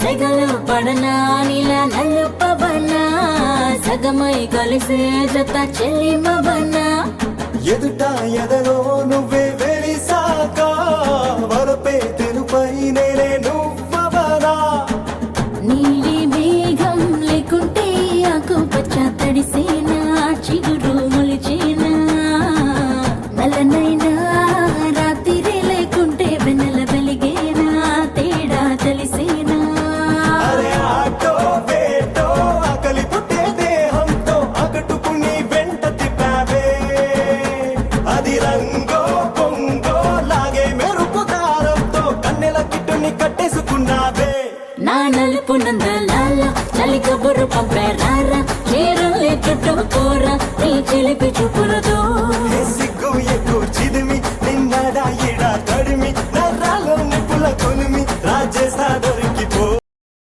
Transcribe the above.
సెగలు పడనా నీలా నల్లు పవనా సగమై కలిసే జత చెల్లిమవనా ఎదుట ఎదలో నువ్వే వెలిసాక వరపే తెలుపై నేనే నువ్వవనా నీలి మేఘం లేకుంటే ఆకు పచ్చ తడిసేనా చిగురు మొలిచేనా నల్లనైనా రాత్రి లేకుంటే వెన్నెల వెలిగేనా తేడా తెలిసేనా అరే ఆటో వేటో ఆకలి పుట్టే దేహంతో అగటుకుని వెంట తిప్పావే అది రంగో పొంగో లాగే మెరుపు దారంతో కన్నెల కిట్టుని కట్టేసుకున్నావే నా నలుపు నందలాల చలి కబురు పంపారా చీరలే చుట్టూ కూర నీ చిలిపి చూపులతో సిగ్గు ఎక్కువ